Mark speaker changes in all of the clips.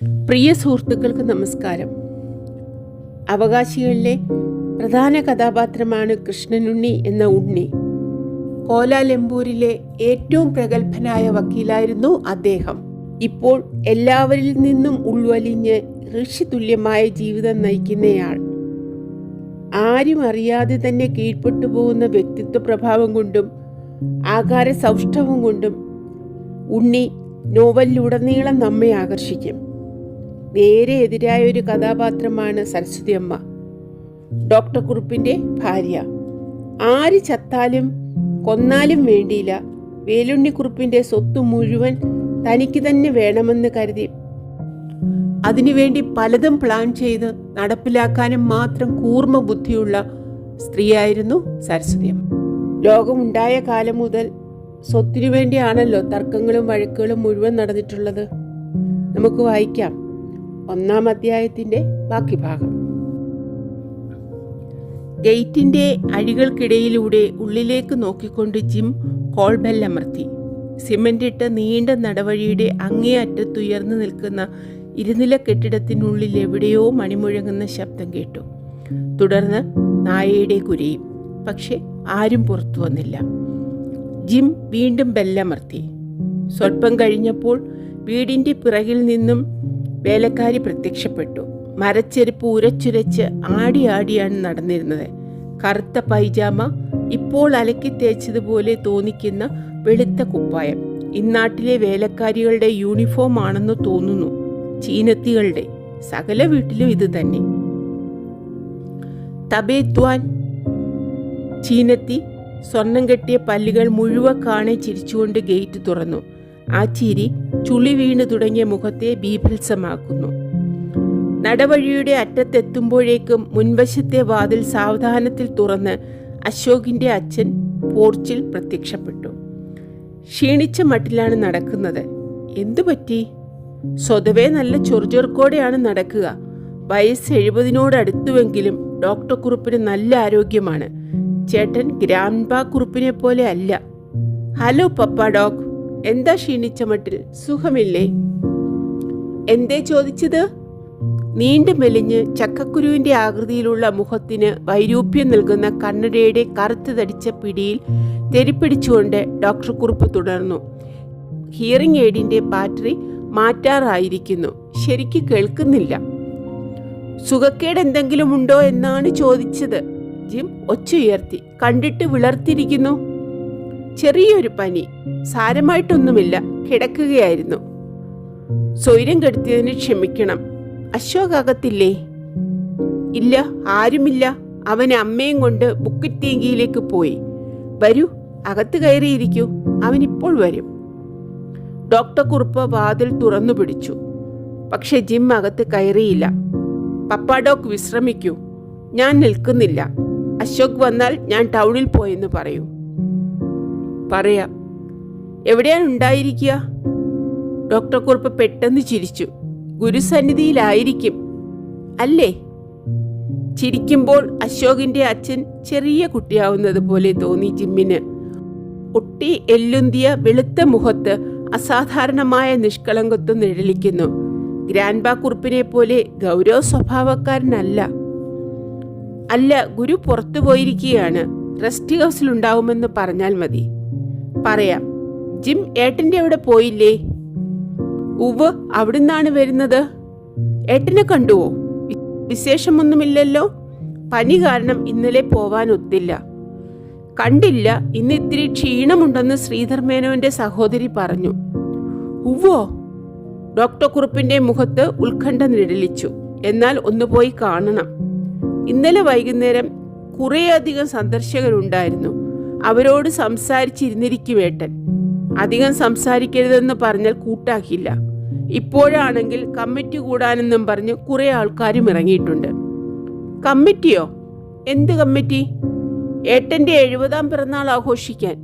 Speaker 1: പ്രിയ സുഹൃത്തുക്കൾക്ക് നമസ്കാരം. അവകാശികളിലെ പ്രധാന കഥാപാത്രമാണ് കൃഷ്ണനുണ്ണി എന്ന ഉണ്ണി. കോലാലംപൂരിലെ ഏറ്റവും പ്രഗത്ഭനായ വക്കീലായിരുന്നു അദ്ദേഹം. ഇപ്പോൾ എല്ലാവരിൽ നിന്നും ഉൾവലിഞ്ഞ് ഋഷിതുല്യമായ ജീവിതം നയിക്കുന്നയാൾ. ആരും അറിയാതെ തന്നെ കീഴ്പ്പെട്ടു പോകുന്ന വ്യക്തിത്വ പ്രഭാവം കൊണ്ടും ആകാര സൗഷ്ഠവം കൊണ്ടും ഉണ്ണി നോവലിലുടനീളം നമ്മെ ആകർഷിക്കും. നേരെ എതിരായ ഒരു കഥാപാത്രമാണ് സരസ്വതി അമ്മ, ഡോക്ടർ കുറുപ്പിൻ്റെ ഭാര്യ. ആര് ചത്താലും കൊന്നാലും വേണ്ടിയില്ല, വേലുണ്ണിക്കുറുപ്പിൻ്റെ സ്വത്ത് മുഴുവൻ തനിക്ക് തന്നെ വേണമെന്ന് കരുതി അതിനുവേണ്ടി പലതും പ്ലാൻ ചെയ്ത് നടപ്പിലാക്കാനും മാത്രം കൂർമ്മ ബുദ്ധിയുള്ള സ്ത്രീയായിരുന്നു സരസ്വതി അമ്മ. ലോകമുണ്ടായ കാലം മുതൽ സ്വത്തിനു വേണ്ടിയാണല്ലോ തർക്കങ്ങളും വഴക്കുകളും മുഴുവൻ നടന്നിട്ടുള്ളത്. നമുക്ക് വായിക്കാം 1-ാം അധ്യായത്തിൻ്റെ ബാക്കി ഭാഗം. ഗേറ്റിൻ്റെ അഴികൾക്കിടയിലൂടെ ഉള്ളിലേക്ക് നോക്കിക്കൊണ്ട് ജിം കോൾ ബെൽ അമർത്തി. സിമന്റിട്ട നീണ്ട നടവഴിയുടെ അങ്ങേ അറ്റത്തുയർന്നു നിൽക്കുന്ന ഇരുനില കെട്ടിടത്തിനുള്ളിൽ എവിടെയോ മണിമുഴങ്ങുന്ന ശബ്ദം കേട്ടു. തുടർന്ന് നായയുടെ കുരയും. പക്ഷെ ആരും പുറത്തു വന്നില്ല. ജിം വീണ്ടും ബെല്ലമർത്തി. സ്വല്പം കഴിഞ്ഞപ്പോൾ വീടിൻ്റെ പിറകിൽ നിന്നും വേലക്കാരി പ്രത്യക്ഷപ്പെട്ടു. മരച്ചെരുപ്പ് ഉരച്ചുരച്ച് ആടിയാണ് നടന്നിരുന്നത്. കറുത്ത പൈജാമ, ഇപ്പോൾ അലക്കി തേച്ചതുപോലെ തോന്നിക്കുന്ന വെളുത്ത കുപ്പായം. ഇന്നാട്ടിലെ വേലക്കാരികളുടെ യൂണിഫോം ആണെന്ന് തോന്നുന്നു. ചീനത്തികളുടെ. സകല വീട്ടിലും ഇത് തന്നെ. തബേദ്വാൻ ചീനത്തി സ്വർണം കെട്ടിയ പല്ലുകൾ മുഴുവൻ കാണെ ചിരിച്ചുകൊണ്ട് ഗേറ്റ് തുറന്നു. ആ ചിരി ചുളി വീണ് തുടങ്ങിയ മുഖത്തെ ബീഭത്സമാക്കുന്നു. നടവഴിയുടെ അറ്റത്തെത്തുമ്പോഴേക്കും മുൻവശത്തെ വാതിൽ സാവധാനത്തിൽ തുറന്ന് അശോകിന്റെ അച്ഛൻ പോർച്ചിൽ പ്രത്യക്ഷപ്പെട്ടു. ക്ഷീണിച്ച മട്ടിലാണ് നടക്കുന്നത്. എന്തു പറ്റി? സ്വതവേ നല്ല ചൊറുചൊറുക്കോടെയാണ് നടക്കുക. വയസ്സ് 70-നോടടുത്തുവെങ്കിലും ഡോക്ടർ കുറുപ്പിന് നല്ല ആരോഗ്യമാണ്. ചേട്ടൻ ഗ്രാൻഡ്പാ കുറുപ്പിനെ പോലെ അല്ല. ഹലോ പപ്പ ഡോഗ്, എന്താ ക്ഷീണിച്ച മട്ടിൽ? സുഖമില്ലേ? എന്തേ ചോദിച്ചത്? നീണ്ടു മെലിഞ്ഞ് ചക്കക്കുരുവിന്റെ ആകൃതിയിലുള്ള മുഖത്തിന് വൈരൂപ്യം നൽകുന്ന കണ്ണടയുടെ കറുത്ത് തടിച്ച പിടിയിൽ തെരിപ്പിടിച്ചുകൊണ്ട് ഡോക്ടർ കുറുപ്പ് തുടർന്നു. ഹിയറിംഗ് എയ്ഡിന്റെ ബാറ്ററി മാറ്റാറായിരിക്കുന്നു. ശരിക്ക് കേൾക്കുന്നില്ല. സുഖക്കേട് എന്തെങ്കിലും ഉണ്ടോ എന്നാണ് ചോദിച്ചത്. ജിം ഒച്ചയുയർത്തി. കണ്ടിട്ട് വിളർത്തിരിക്കുന്നു. ചെറിയൊരു പനി, സാരമായിട്ടൊന്നുമില്ല. കിടക്കുകയായിരുന്നു. സ്വൈര്യം കെടുത്തിയതിന് ക്ഷമിക്കണം. അശോക് അകത്തില്ലേ? ഇല്ല, ആരുമില്ല. അവൻ അമ്മയും കൊണ്ട് ബുക്കറ്റ് തീങ്കിയിലേക്ക് പോയി. വരൂ, അകത്ത് കയറിയിരിക്കൂ, അവൻ ഇപ്പോൾ വരും. ഡോക്ടർ കുറുപ്പ് വാതിൽ തുറന്നു പിടിച്ചു. പക്ഷെ ജിം അകത്ത് കയറിയില്ല. പപ്പ ഡോഗ് വിശ്രമിക്കൂ, ഞാൻ നിൽക്കുന്നില്ല. അശോക് വന്നാൽ ഞാൻ ടൗണിൽ പോയെന്ന് പറയൂ. പറയാം. എവിടെയാണ് ഉണ്ടായിരിക്കുക? ഡോക്ടർ കുറുപ്പ് പെട്ടെന്ന് ചിരിച്ചു. ഗുരുസന്നിധിയിലായിരിക്കും അല്ലേ? ചിരിക്കുമ്പോൾ അശോകിന്റെ അച്ഛൻ ചെറിയ കുട്ടിയാവുന്നത് പോലെ തോന്നി ജിമ്മിന്. ഒട്ടി എല്ലുന്തിയ വെളുത്ത മുഖത്ത് അസാധാരണമായ നിഷ്കളങ്കത്വം നിഴലിക്കുന്നു. ഗ്രാൻഡ്പാ കുറുപ്പിനെ പോലെ ഗൗരവ സ്വഭാവക്കാരനല്ല. അല്ല, ഗുരു പുറത്തു പോയിരിക്കുകയാണ്. റെസ്റ്റ് ഹൗസിലുണ്ടാവുമെന്ന് പറഞ്ഞാൽ മതി. പറയാം. ജിം ഏട്ടൻ്റെ അവിടെ പോയില്ലേ? ഉവ്, അവിടുന്നാണ് വരുന്നത്. ഏട്ടനെ കണ്ടുവോ? വിശേഷമൊന്നുമില്ലല്ലോ. പനി കാരണം ഇന്നലെ പോവാൻ ഒത്തില്ല. കണ്ടില്ല, ഇന്ന് ഇത്തിരി ക്ഷീണമുണ്ടെന്ന് ശ്രീധർ മേനോന്റെ സഹോദരി പറഞ്ഞു. ഉവ്വോ? ഡോക്ടർ കുറുപ്പിന്റെ മുഖത്ത് ഉത്കണ്ഠ നിഴലിച്ചു. എന്നാൽ ഒന്ന് പോയി കാണണം. ഇന്നലെ വൈകുന്നേരം കുറേയധികം സന്ദർശകരുണ്ടായിരുന്നു. അവരോട് സംസാരിച്ചിരുന്നിരിക്കും ഏട്ടൻ. അധികം സംസാരിക്കരുതെന്ന് പറഞ്ഞാൽ കൂട്ടാക്കില്ല. ഇപ്പോഴാണെങ്കിൽ കമ്മിറ്റി കൂടാനെന്നും പറഞ്ഞ് കുറെ ആൾക്കാരും ഇറങ്ങിയിട്ടുണ്ട്. കമ്മിറ്റിയോ? എന്ത് കമ്മിറ്റി? ഏട്ടന്റെ 70-ാം പിറന്നാൾ ആഘോഷിക്കാൻ.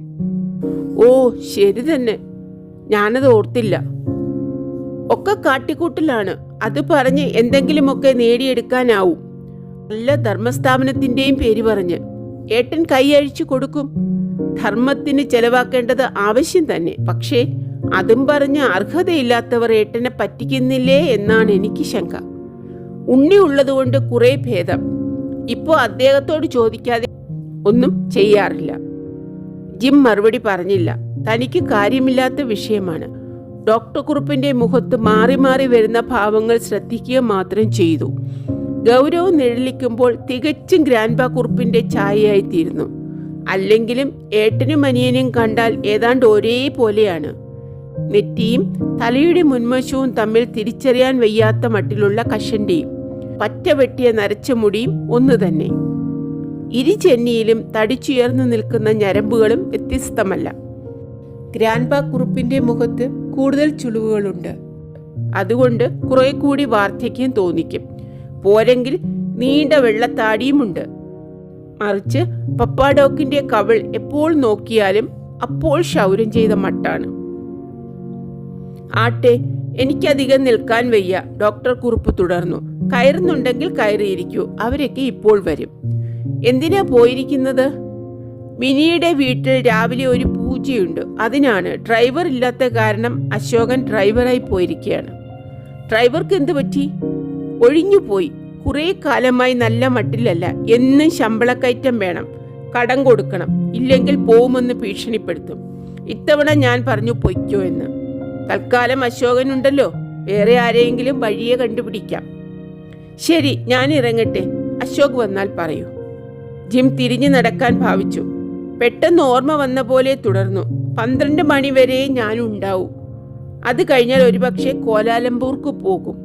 Speaker 1: ഓ ശരി തന്നെ, ഞാനത് ഓർത്തില്ല. ഒക്കെ കാട്ടിക്കൂട്ടലാണ്. അത് പറഞ്ഞ് എന്തെങ്കിലുമൊക്കെ നേടിയെടുക്കാനാവും. നല്ല ധർമ്മസ്ഥാപനത്തിന്റെയും പേര് പറഞ്ഞ് ഏട്ടൻ കൈയഴിച്ചു കൊടുക്കും. ധർമ്മത്തിന് ചെലവാക്കേണ്ടത് ആവശ്യം തന്നെ. പക്ഷേ അതും പറഞ്ഞ് അർഹതയില്ലാത്തവർ ഏട്ടനെ പറ്റിക്കുന്നില്ലേ എന്നാണ് എനിക്ക് ശങ്ക. ഉണ്ണി ഉള്ളതുകൊണ്ട് കുറെ ഭേദം. ഇപ്പോൾ അദ്ദേഹത്തോട് ചോദിക്കാതെ ഒന്നും ചെയ്യാറില്ല. ജിം മറുപടി പറഞ്ഞില്ല. തനിക്ക് കാര്യമില്ലാത്ത വിഷയമാണ്. ഡോക്ടർ കുറുപ്പിന്റെ മുഖത്ത് മാറി മാറി വരുന്ന ഭാവങ്ങൾ ശ്രദ്ധിക്കുക മാത്രം ചെയ്തു. ഗൗരവം നിഴലിക്കുമ്പോൾ തികച്ചും ഗ്രാൻഡ്പാ കുറുപ്പിന്റെ ഛായയായിത്തീരുന്നു. അല്ലെങ്കിലും ഏട്ടനും അനിയനും കണ്ടാൽ ഏതാണ്ട് ഒരേപോലെയാണ്. നെറ്റിയും തലയുടെ മുൻവശവും തമ്മിൽ തിരിച്ചറിയാൻ വയ്യാത്ത മട്ടിലുള്ള കഷണ്ടിയും പറ്റ വെട്ടിയ നരച്ച മുടിയും ഒന്നു തന്നെ. ഇരുചെന്നിയിലും തടിച്ചുയർന്നു നിൽക്കുന്ന ഞരമ്പുകളും വ്യത്യസ്തമല്ല. ഗ്രാൻഡ്പാ കുറുപ്പിന്റെ മുഖത്ത് കൂടുതൽ ചുളിവുകളുണ്ട്. അതുകൊണ്ട് കുറെ കൂടി വാർദ്ധക്യം തോന്നിക്കും. പോരെങ്കിൽ നീണ്ട വെള്ളത്താടിയുമുണ്ട്. മറിച്ച് പപ്പാഡോക്കിന്റെ കവിൾ എപ്പോൾ നോക്കിയാലും അപ്പോൾ ക്ഷൗരം ചെയ്ത മട്ടാണ്. ആട്ടെ, എനിക്കധികം നിൽക്കാൻ വയ്യ, ഡോക്ടർ കുറുപ്പ് തുടർന്നു. കയറുന്നുണ്ടെങ്കിൽ കയറിയിരിക്കൂ, അവരൊക്കെ ഇപ്പോൾ വരും. എന്തിനാ പോയിരിക്കുന്നത്? മിനിയുടെ വീട്ടിൽ രാവിലെ ഒരു പൂജയുണ്ട്, അതിനാണ്. ഡ്രൈവർ ഇല്ലാത്ത കാരണം അശോകൻ ഡ്രൈവറായി പോയിരിക്കുകയാണ്. ഡ്രൈവർക്ക് എന്ത് പറ്റി? ഒഴിഞ്ഞുപോയി. കുറെ കാലമായി നല്ല മട്ടിലല്ല. എന്നും ശമ്പളക്കയറ്റം വേണം, കടം കൊടുക്കണം, ഇല്ലെങ്കിൽ പോവുമെന്ന് ഭീഷണിപ്പെടുത്തും. ഇത്തവണ ഞാൻ പറഞ്ഞു പൊയ്ക്കോ എന്ന്. തൽക്കാലം അശോകനുണ്ടല്ലോ, വേറെ ആരെയെങ്കിലും വഴിയെ കണ്ടുപിടിക്കാം. ശരി, ഞാൻ ഇറങ്ങട്ടെ, അശോക് വന്നാൽ പറയൂ. ജിം തിരിഞ്ഞു നടക്കാൻ ഭാവിച്ചു. പെട്ടെന്ന് ഓർമ്മ വന്ന പോലെ തുടർന്നു. 12 മണി വരെ ഞാനുണ്ടാവും. അത് കഴിഞ്ഞാൽ ഒരുപക്ഷെ കോലാലംപൂർക്ക് പോകും.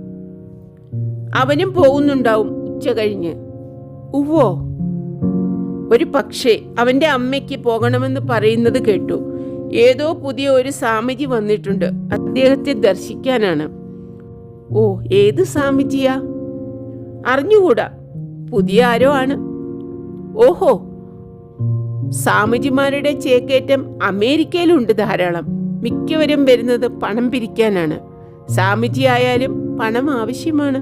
Speaker 1: അവനും പോകുന്നുണ്ടാവും ഉച്ച കഴിഞ്ഞ്. ഉവ്വോ? ഒരു പക്ഷേ അവന്റെ അമ്മയ്ക്ക് പോകണമെന്ന് പറയുന്നത് കേട്ടു. ഏതോ പുതിയ ഒരു സ്വാമിജി വന്നിട്ടുണ്ട്, അദ്ദേഹത്തെ ദർശിക്കാനാണ്. ഓ, ഏത് സ്വാമിജിയാ? അറിഞ്ഞുകൂടാ, പുതിയ ആരോ ആണ്. ഓഹോ, സ്വാമിജിമാരുടെ ചേക്കേറ്റം അമേരിക്കയിലുണ്ട് ധാരാളം. മിക്കവരും വരുന്നത് പണം പിരിക്കാനാണ്. സ്വാമിജി ആയാലും പണം ആവശ്യമാണ്.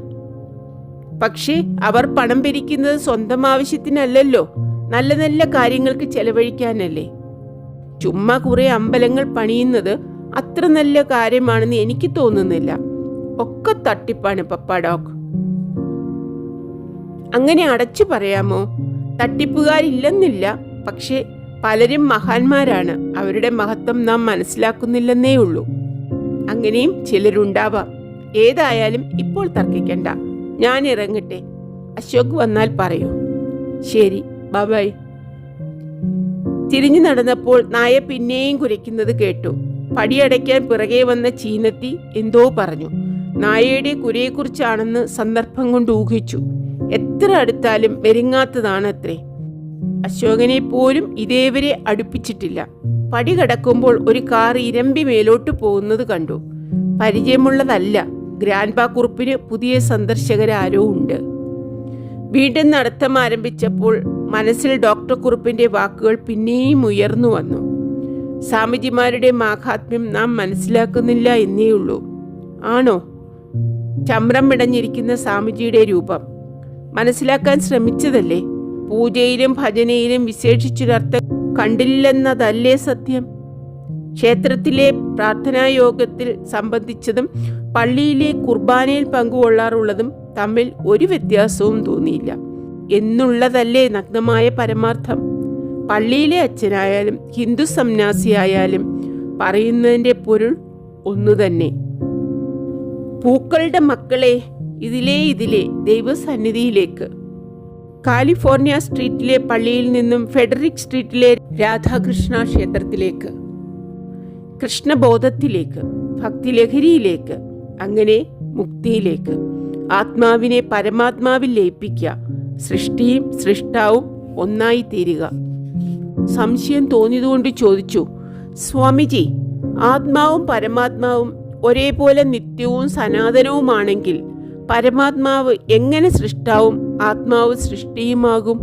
Speaker 1: പക്ഷേ അവർ പണം പിരിക്കുന്നത് സ്വന്തം ആവശ്യത്തിനല്ലല്ലോ, നല്ല നല്ല കാര്യങ്ങൾക്ക് ചെലവഴിക്കാനല്ലേ. ചുമ്മാ കുറെ അമ്പലങ്ങൾ പണിയുന്നത് അത്ര നല്ല കാര്യമാണെന്ന് എനിക്ക് തോന്നുന്നില്ല. ഒക്കെ തട്ടിപ്പാണ് പപ്പാഡോക്ക്. അങ്ങനെ അടച്ചു പറയാമോ? തട്ടിപ്പുകാരില്ലെന്നില്ല, പക്ഷേ പലരും മഹാന്മാരാണ്. അവരുടെ മഹത്വം നാം മനസ്സിലാക്കുന്നില്ലെന്നേ ഉള്ളൂ. അങ്ങനെയും ചിലരുണ്ടാവാം. ഏതായാലും ഇപ്പോൾ തർക്കിക്കണ്ട, ഞാൻ ഇറങ്ങട്ടെ. അശോക് വന്നാൽ പറയൂ. ശരി, ബൈ. തിരിഞ്ഞു നടന്നപ്പോൾ നായ പിന്നെയും കുരയ്ക്കുന്നത് കേട്ടു. പടിയടയ്ക്കാൻ പിറകെ വന്ന ചീനത്തി എന്തോ പറഞ്ഞു. നായയുടെ കുരയെക്കുറിച്ചാണെന്ന് സന്ദർഭം കൊണ്ട് ഊഹിച്ചു. എത്ര അടുത്താലും മെരുങ്ങാത്തതാണത്രേ. അശോകനെ പോലും ഇതേവരെ അടുപ്പിച്ചിട്ടില്ല. പടി കടക്കുമ്പോൾ ഒരു കാർ ഇരമ്പി മേലോട്ട് പോകുന്നത് കണ്ടു. പരിചയമുള്ളതല്ല. ഗ്രാൻഡ്പാ കുറുപ്പിന് പുതിയ സന്ദർശകരാരോ ഉണ്ട്. വീണ്ടും നടത്തം ആരംഭിച്ചപ്പോൾ മനസ്സിൽ ഡോക്ടർ കുറുപ്പിന്റെ വാക്കുകൾ പിന്നെയും ഉയർന്നു വന്നു. സ്വാമിജിമാരുടെ മാഹാത്മ്യം നാം മനസ്സിലാക്കുന്നില്ല എന്നേ ഉള്ളൂ. ആണോ? ചമ്രം പിടഞ്ഞിരിക്കുന്ന സ്വാമിജിയുടെ രൂപം മനസ്സിലാക്കാൻ ശ്രമിച്ചതല്ലേ? പൂജയിലും ഭജനയിലും വിശേഷിച്ചൊരർത്ഥം കണ്ടില്ലെന്നതല്ലേ സത്യം? ക്ഷേത്രത്തിലെ പ്രാർത്ഥനായോഗത്തിൽ സംബന്ധിച്ചതും പള്ളിയിലെ കുർബാനയിൽ പങ്കുകൊള്ളാറുള്ളതും തമ്മിൽ ഒരു വ്യത്യാസവും തോന്നിയില്ല എന്നുള്ളതല്ലേ നഗ്നമായ പരമാർത്ഥം. പള്ളിയിലെ അച്ഛനായാലും ഹിന്ദു സന്യാസിയായാലും പറയുന്നതിൻ്റെ പൊരുൾ ഒന്നുതന്നെ. പൂക്കളുടെ മക്കളെ, ഇതിലേ ദൈവസന്നിധിയിലേക്ക്. കാലിഫോർണിയ സ്ട്രീറ്റിലെ പള്ളിയിൽ നിന്നും ഫെഡറിക് സ്ട്രീറ്റിലെ രാധാകൃഷ്ണ ക്ഷേത്രത്തിലേക്ക്, കൃഷ്ണബോധത്തിലേക്ക്, ഭക്തിലഹരിയിലേക്ക്, അങ്ങനെ മുക്തിയിലേക്ക്. ആത്മാവിനെ പരമാത്മാവിൽ ലയിപ്പിക്കുക. സൃഷ്ടിയും സൃഷ്ടാവും ഒന്നായി തീരുക. സംശയം തോന്നിയതുകൊണ്ട് ചോദിച്ചു, സ്വാമിജി, ആത്മാവും പരമാത്മാവും ഒരേപോലെ നിത്യവും സനാതനവുമാണെങ്കിൽ പരമാത്മാവ് എങ്ങനെ സൃഷ്ടാവും ആത്മാവ് സൃഷ്ടിയുമാകും?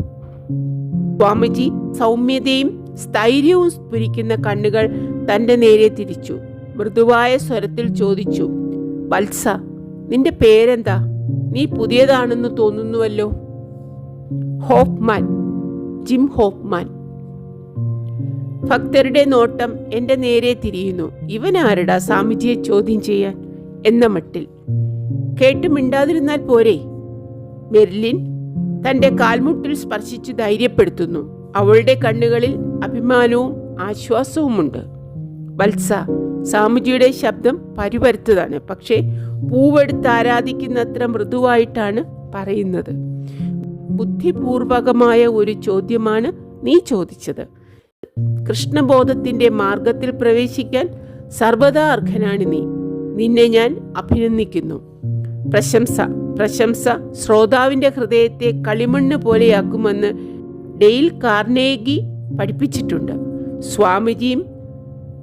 Speaker 1: സ്വാമിജി സൗമ്യതയും സ്ഥൈര്യവും സ്ഫുരിക്കുന്ന കണ്ണുകൾ തന്റെ നേരെ തിരിച്ചു. മൃദുവായ സ്വരത്തിൽ ചോദിച്ചു, വത്സ, നിന്റെ പേരെന്താ? നീ പുതിയതാണെന്ന് തോന്നുന്നുവല്ലോ. Hoffman, Jim Hoffman. ഭക്തരുടെ നോട്ടം എന്റെ നേരെ തിരിയുന്നു. ഇവനാരടാ സ്വാമിജിയെ ചോദ്യം ചെയ്യാൻ എന്ന മട്ടിൽ. കേട്ട് മിണ്ടാതിരുന്നാൽ പോരെ? മെർലിൻ തന്റെ കാൽമുട്ടിൽ സ്പർശിച്ച് ധൈര്യപ്പെടുത്തുന്നു. അവളുടെ കണ്ണുകളിൽ അഭിമാനവും ആശ്വാസവുമുണ്ട്. വത്സ, സ്വാമിജിയുടെ ശബ്ദം പരുപരുത്തതാണ്. പക്ഷേ പൂവെടുത്ത് ആരാധിക്കുന്നത്ര മൃദുവായിട്ടാണ് പറയുന്നത്. ബുദ്ധിപൂർവകമായ ഒരു ചോദ്യമാണ് നീ ചോദിച്ചത്. കൃഷ്ണബോധത്തിന്റെ മാർഗത്തിൽ പ്രവേശിക്കാൻ സർവദാ അർഹനാണ് നീ. നിന്നെ ഞാൻ അഭിനന്ദിക്കുന്നു. പ്രശംസ ശ്രോതാവിന്റെ ഹൃദയത്തെ കളിമണ്ണ് പോലെയാക്കുമെന്ന് ഡെയിൽ കാർണേഗി പഠിപ്പിച്ചിട്ടുണ്ട്. സ്വാമിജിയും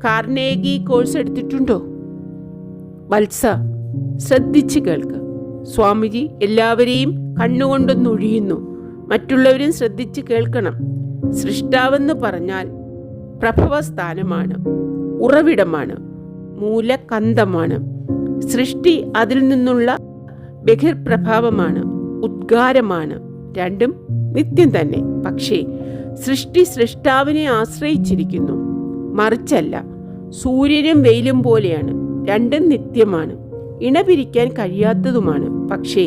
Speaker 1: കാർണേഗി കോഴ്സ് എടുത്തിട്ടുണ്ടോ? വത്സ, ശ്രദ്ധിച്ചു കേൾക്ക്. സ്വാമിജി എല്ലാവരെയും കണ്ണുകൊണ്ടൊന്നൊഴിയുന്നു. മറ്റുള്ളവരും ശ്രദ്ധിച്ചു കേൾക്കണം. സൃഷ്ടാവെന്ന് പറഞ്ഞാൽ പ്രഭവസ്ഥാനമാണ്, ഉറവിടമാണ്, മൂലകന്ധമാണ്. സൃഷ്ടി അതിൽ നിന്നുള്ള ബഹിർപ്രഭാവമാണ്, ഉദ്ഗാരമാണ്. രണ്ടും നിത്യം തന്നെ. പക്ഷേ സൃഷ്ടി സൃഷ്ടാവിനെ ആശ്രയിച്ചിരിക്കുന്നു, മറിച്ചല്ല. സൂര്യനും വെയിലും പോലെയാണ്. രണ്ടും നിത്യമാണ്, ഇണപിരിക്കാൻ കഴിയാത്തതുമാണ്. പക്ഷേ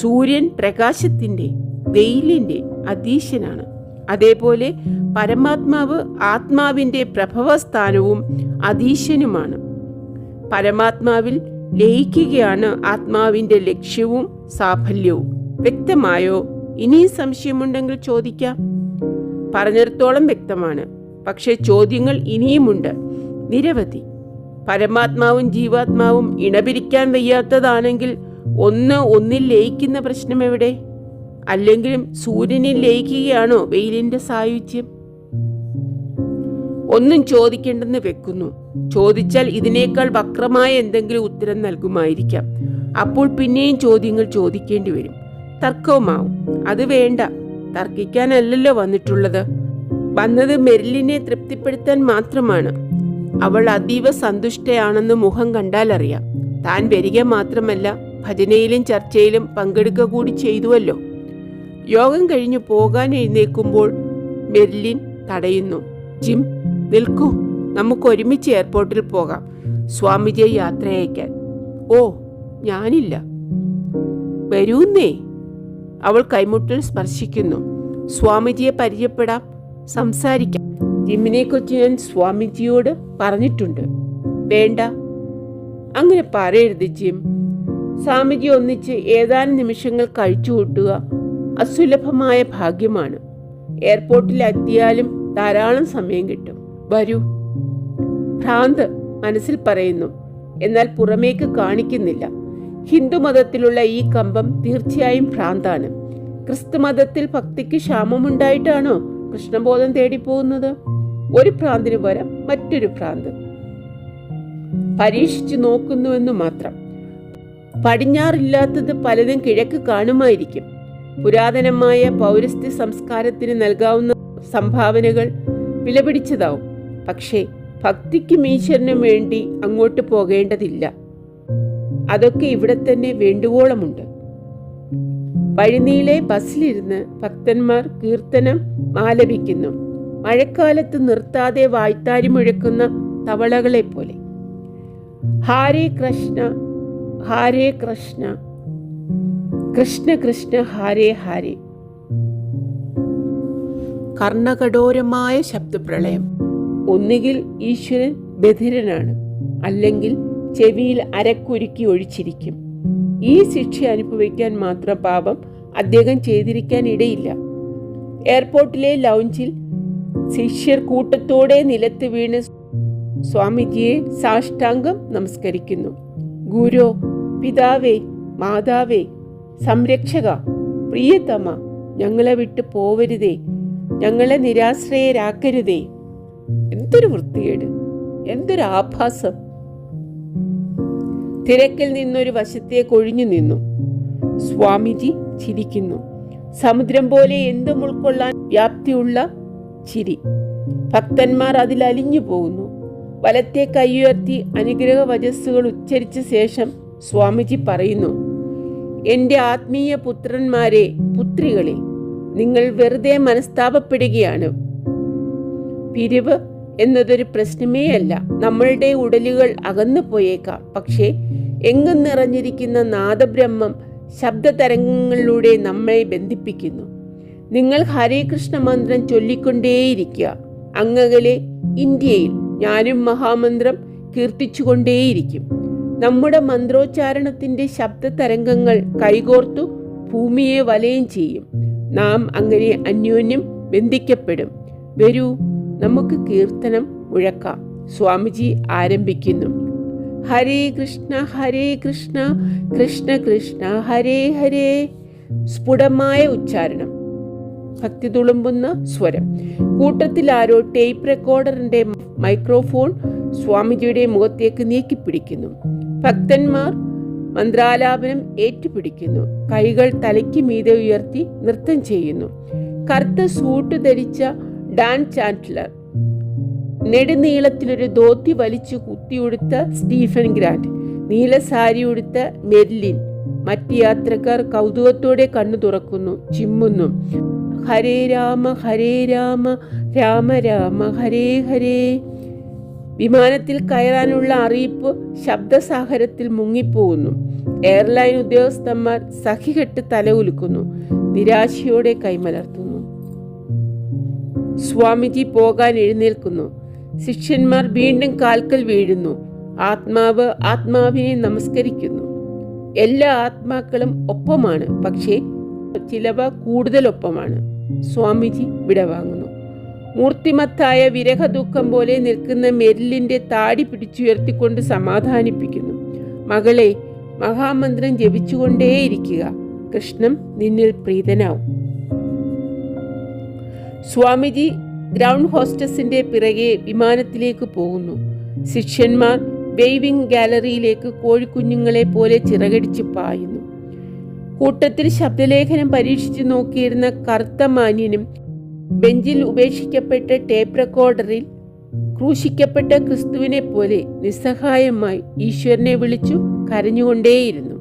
Speaker 1: സൂര്യൻ പ്രകാശത്തിൻ്റെ, വെയിലിൻ്റെ അധീശനാണ്. അതേപോലെ പരമാത്മാവ് ആത്മാവിൻ്റെ പ്രഭവസ്ഥാനവും അധീശനുമാണ്. പരമാത്മാവിൽ ലയിക്കുകയാണ് ആത്മാവിൻ്റെ ലക്ഷ്യവും സാഫല്യവും. വ്യക്തമായോ? ഇനിയും സംശയമുണ്ടെങ്കിൽ ചോദിക്കാം. പറഞ്ഞിടത്തോളം വ്യക്തമാണ്. പക്ഷെ ചോദ്യങ്ങൾ ഇനിയുമുണ്ട്, നിരവധി. പരമാത്മാവും ജീവാത്മാവും ഇണപിരിക്കാൻ വയ്യാത്തതാണെങ്കിൽ ഒന്നിൽ ലയിക്കുന്ന പ്രശ്നം എവിടെ? അല്ലെങ്കിലും സൂര്യനിൽ ലയിക്കുകയാണോ വെയിലിന്റെ സായുജ്യം? ഒന്നും ചോദിക്കേണ്ടെന്ന് വെക്കുന്നു. ചോദിച്ചാൽ ഇതിനേക്കാൾ വക്രമായ എന്തെങ്കിലും ഉത്തരം നൽകുമായിരിക്കാം. അപ്പോൾ പിന്നെയും ചോദ്യങ്ങൾ ചോദിക്കേണ്ടി വരും, തർക്കവുമാവും. അത് വേണ്ട. തർക്കിക്കാനല്ലല്ലോ വന്നിട്ടുള്ളത്. വന്നത് മെർലിനെ തൃപ്തിപ്പെടുത്താൻ മാത്രമാണ്. അവൾ അതീവ സന്തുഷ്ടയാണെന്ന് മുഖം കണ്ടാൽ അറിയാം. താൻ വരിക മാത്രമല്ല, ഭജനയിലും ചർച്ചയിലും പങ്കെടുക്കുക കൂടി ചെയ്തുവല്ലോ. യോഗം കഴിഞ്ഞു പോകാൻ എഴുന്നേൽക്കുമ്പോൾ മെർലിൻ തടയുന്നു. ജിം, നിൽക്കൂ, നമുക്ക് ഒരുമിച്ച് എയർപോർട്ടിൽ പോകാം, സ്വാമിജിയെ യാത്രയയക്കാൻ. ഓ, ഞാനില്ല. വരൂന്നേ. അവൾ കൈമുട്ടിൽ സ്പർശിക്കുന്നു. സ്വാമിജിയെ പരിചയപ്പെടാം, സംസാരിക്കാം. ജിമ്മിനെ കുറിച്ച് ഞാൻ സ്വാമിജിയോട് പറഞ്ഞിട്ടുണ്ട്. വേണ്ട, അങ്ങനെ പറയരുത് ജിം. സ്വാമിജി ഒന്നിച്ച് ഏതാനും നിമിഷങ്ങൾ കഴിച്ചു കൂട്ടുക അസുലഭമായ ഭാഗ്യമാണ്. എയർപോർട്ടിൽ എത്തിയാലും ധാരാളം സമയം കിട്ടും. വരൂ. ഭ്രാന്ത് മനസ്സിൽ പറയുന്നു, എന്നാൽ പുറമേക്ക് കാണിക്കുന്നില്ല. ഹിന്ദുമതത്തിലുള്ള ഈ കമ്പം തീർച്ചയായും ഭ്രാന്താണ്. ക്രിസ്തുമതത്തിൽ ഭക്തിക്ക് ക്ഷാമമുണ്ടായിട്ടാണോ കൃഷ്ണബോധം തേടിപ്പോകുന്നത്? ഒരു ഭ്രാന്തിന് പകരം മറ്റൊരു ഭ്രാന്ത്. പരീക്ഷിച്ചു നോക്കുന്നുവെന്നു മാത്രം. പടിഞ്ഞാറില്ലാത്തത് പലതും കിഴക്ക് കാണുമായിരിക്കും. പുരാതനമായ പൗരസ്ത്യ സംസ്കാരത്തിന് നൽകാവുന്ന സംഭാവനകൾ വിലപിടിച്ചതാവും. പക്ഷേ ഭക്തിക്കും ഈശ്വരനും വേണ്ടി അങ്ങോട്ട് പോകേണ്ടതില്ല. അതൊക്കെ ഇവിടെ തന്നെ വേണ്ടുവോളമുണ്ട്. വഴിനീളെ ബസ്സിലിരുന്ന് ഭക്തന്മാർ കീർത്തനം ആലപിക്കുന്നു. മഴക്കാലത്ത് നിർത്താതെ വായ്ത്താരി മുഴക്കുന്ന തവളകളെ പോലെ. ഹാരേ കൃഷ്ണ ഹാരേ കൃഷ്ണ, കൃഷ്ണ കൃഷ്ണ ഹാരേ ഹാരേ. കർണകഠോരമായ ശബ്ദപ്രളയം. ഒന്നുകിൽ ഈശ്വരൻ ബധിരനാണ്, അല്ലെങ്കിൽ ചെവിയിൽ അരക്കുരുക്കി ഒഴിച്ചിരിക്കും. ഈ ശിക്ഷ അനുഭവിക്കാൻ മാത്രം പാപം അദ്ദേഹം ചെയ്തിരിക്കാൻ ഇടയില്ല. എയർപോർട്ടിലെ ലൗഞ്ചിൽ ശിഷ്യർ കൂട്ടത്തോടെ നിലത്ത് വീണ് സ്വാമിജിയെ സാഷ്ടാംഗം നമസ്കരിക്കുന്നു. ഗുരു, പിതാവേ, മാതാവേ, സംരക്ഷക, പ്രിയതമ, ഞങ്ങളെ വിട്ടു പോവരുതേ, ഞങ്ങളെ നിരാശ്രയരാക്കരുതേ. എന്തൊരു വൃത്തികേട്, എന്തൊരു ആഭാസം. തിരക്കിൽ നിന്നൊരു വശത്തേക്ക് ഒഴിഞ്ഞു നിന്നു. സ്വാമിജി ചിരിക്കുന്നു. സമുദ്രം പോലെ എന്തും ഉൾക്കൊള്ളാൻ വ്യാപ്തിയുള്ള ചിരി. ഭക്തന്മാർ അതിൽ അലിഞ്ഞു പോകുന്നു. വലത്തെ കൈയുയർത്തി അനുഗ്രഹ വചസ്സുകൾ ഉച്ചരിച്ച ശേഷം സ്വാമിജി പറയുന്നു, എൻ്റെ ആത്മീയ പുത്രന്മാരെ, പുത്രികളെ, നിങ്ങൾ വെറുതെ മനസ്താപപ്പെടുകയാണ്. പിരിവ് എന്നതൊരു പ്രശ്നമേ അല്ല. നമ്മളുടെ ഉടലുകൾ അകന്നു പോയേക്കാം, പക്ഷേ എങ്ങും നിറഞ്ഞിരിക്കുന്ന നാദബ്രഹ്മം ശബ്ദതരംഗങ്ങളിലൂടെ നമ്മെ ബന്ധിപ്പിക്കുന്നു. നിങ്ങൾ ഹരേ കൃഷ്ണ മന്ത്രം ചൊല്ലിക്കൊണ്ടേയിരിക്കുക. അങ്ങകലെ ഇന്ത്യയിൽ ഞാനും മഹാമന്ത്രം കീർത്തിച്ചുകൊണ്ടേയിരിക്കും. നമ്മുടെ മന്ത്രോച്ചാരണത്തിന്റെ ശബ്ദതരംഗങ്ങൾ കൈകോർത്തു ഭൂമിയെ വലയം ചെയ്യും. നാം അങ്ങനെ അന്യോന്യം ബന്ധിക്കപ്പെടും. വരൂ, നമുക്ക് കീർത്തനം മുഴക്കാം. സ്വാമിജി ആരംഭിക്കുന്നു. ഹരേ കൃഷ്ണ കൃഷ്ണ കൃഷ്ണ ഹരേ ഹരേ. സ്ഫുടമായ ഉച്ചാരണം, ഭക്തി തുളുമ്പുന്ന സ്വരം. കൂട്ടത്തിൽ ആരോ ടേപ്പ് റെക്കോർഡറിന്റെ മൈക്രോഫോൺ സ്വാമിജിയുടെ മുഖത്തേക്ക് നീക്കിപ്പിടിക്കുന്നു. ഭക്തന്മാർ മന്ത്രാലാപനം ഏറ്റുപിടിക്കുന്നു. കൈകൾ തലയ്ക്ക് മീതെ ഉയർത്തി നൃത്തം ചെയ്യുന്നു. കറുത്ത സൂട്ട് ധരിച്ച ഡാൻ ചാൻഡ്ലർ, നെടുനീളത്തിലൊരു ധോത്തി വലിച്ചു കുത്തിയുടുത്ത സ്റ്റീഫൻ ഗ്രാൻഡ്, നീല സാരി ഉടുത്ത മെർലിൻ. മറ്റ് യാത്രക്കാർ കൗതുകത്തോടെ കണ്ണു തുറക്കുന്നു, ചിമ്മുന്നു. ഹരേ രാമ രാമ രാമ ഹരേ ഹരേ. വിമാനത്തിൽ കയറാനുള്ള അറിയിപ്പ് ശബ്ദസാഗരത്തിൽ മുങ്ങിപ്പോകുന്നു. എയർലൈൻ ഉദ്യോഗസ്ഥന്മാർ സഹികെട്ട് തല ഉലുക്കുന്നു, നിരാശയോടെ കൈമലർത്തുന്നു. സ്വാമിജി പോകാൻ എഴുന്നേൽക്കുന്നു. ശിഷ്യന്മാർ വീണ്ടും കാൽക്കൽ വീഴുന്നു. ആത്മാവ് ആത്മാവിനെ നമസ്കരിക്കുന്നു. എല്ലാ ആത്മാക്കളും ഒപ്പമാണ്, പക്ഷേ ചിലവ കൂടുതൽ ഒപ്പമാണ്. സ്വാമിജി വിടവാങ്ങുന്നു. മൂർത്തിമത്തായ വിരഹ ദുഃഖം പോലെ നിൽക്കുന്ന മെരിലിന്റെ താടി പിടിച്ചുയർത്തിക്കൊണ്ട് സമാധാനിപ്പിക്കുന്നു. മകളെ, മഹാമന്ത്രം ജപിച്ചുകൊണ്ടേയിരിക്കുക. കൃഷ്ണൻ നിന്നിൽ പ്രീതനാവും. സ്വാമിജി ഗ്രൗണ്ട് ഹോസ്റ്റസിന്റെ പിറകെ വിമാനത്തിലേക്ക് പോകുന്നു. ശിഷ്യന്മാർ വെയ്വിംഗ് ഗാലറിയിലേക്ക് കോഴിക്കുഞ്ഞുങ്ങളെ പോലെ ചിറകടിച്ച് പായുന്നു. കൂട്ടത്തിൽ ശബ്ദലേഖനം പരീക്ഷിച്ചു നോക്കിയിരുന്ന കറുത്ത മാന്യനും ബെഞ്ചിൽ ഉപേക്ഷിക്കപ്പെട്ട ടേപ്പ് റെക്കോർഡറിൽ ക്രൂശിക്കപ്പെട്ട ക്രിസ്തുവിനെ പോലെ നിസ്സഹായമായി ഈശ്വരനെ വിളിച്ചു കരഞ്ഞുകൊണ്ടേയിരുന്നു.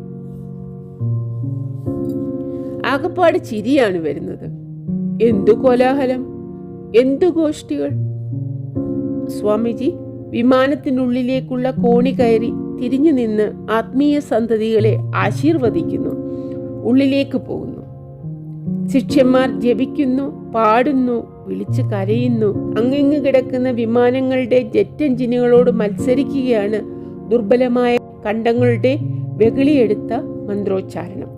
Speaker 1: ആകപ്പാട് ചിരിയാണ് വരുന്നത്. എന്തു കോലാഹലം, എന്തു ഗോഷ്ഠികൾ! സ്വാമിജി വിമാനത്തിനുള്ളിലേക്കുള്ള കോണി കയറി തിരിഞ്ഞു നിന്ന് ആത്മീയ സന്തതികളെ ആശീർവദിക്കുന്നു. ഉള്ളിലേക്ക് പോകുന്നു. ശിഷ്യന്മാർ ജപിക്കുന്നു, പാടുന്നു, വിളിച്ച് കരയുന്നു. അങ്ങിങ്ങ് കിടക്കുന്ന വിമാനങ്ങളുടെ ജെറ്റ് എഞ്ചിനുകളോട് മത്സരിക്കുകയാണ് ദുർബലമായ കണ്ടങ്ങളുടെ വെകിളിയെടുത്ത മന്ത്രോച്ചാരണം.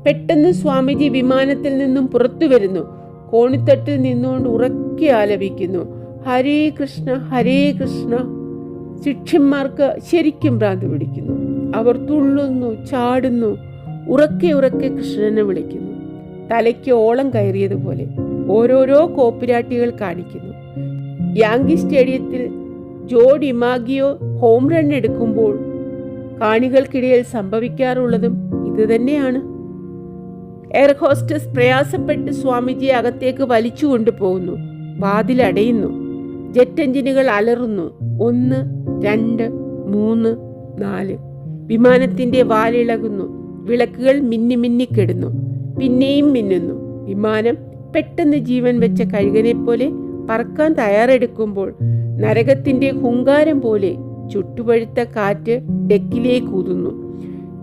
Speaker 1: പെട്ടെന്ന് സ്വാമിജി വിമാനത്തിൽ നിന്നും പുറത്തു വരുന്നു. കോണിത്തട്ടിൽ നിന്നുകൊണ്ട് ഉറക്കെ ആലപിക്കുന്നു, ഹരേ കൃഷ്ണ. ശിഷ്യന്മാർക്ക് ശരിക്കും ഭ്രാന്ത് പിടിക്കുന്നു. അവർ തുള്ളുന്നു, ചാടുന്നു, ഉറക്കെ കൃഷ്ണനെ വിളിക്കുന്നു. തലയ്ക്ക് ഓളം കയറിയതുപോലെ ഓരോരോ കോപ്പിരാട്ടികൾ കാണിക്കുന്നു. യാങ്കി സ്റ്റേഡിയത്തിൽ ജോ ഡിമാഗിയോ ഹോം റൺ എടുക്കുമ്പോൾ കാണികൾക്കിടയിൽ സംഭവിക്കാറുള്ളതും ഇതുതന്നെയാണ്. എയർ ഹോസ്റ്റസ് പ്രയാസപ്പെട്ട് സ്വാമിജിയെ അകത്തേക്ക് വലിച്ചു കൊണ്ടുപോകുന്നു. വാതിലടയുന്നു. ജെറ്റ് എഞ്ചിനുകൾ അലറുന്നു. 1, 2, 3, 4. വിമാനത്തിന്റെ വാലിളകുന്നു. വിളക്കുകൾ മിന്നിക്കെടുന്നു. പിന്നെയും മിന്നുന്നു. വിമാനം പെട്ടെന്ന് ജീവൻ വെച്ച കഴുകനെ പോലെ പറക്കാൻ തയ്യാറെടുക്കുമ്പോൾ നരകത്തിന്റെ ഹുങ്കാരം പോലെ ചുട്ടുപഴുത്ത കാറ്റ് ഡെക്കിലേക്ക് ഊതുന്നു.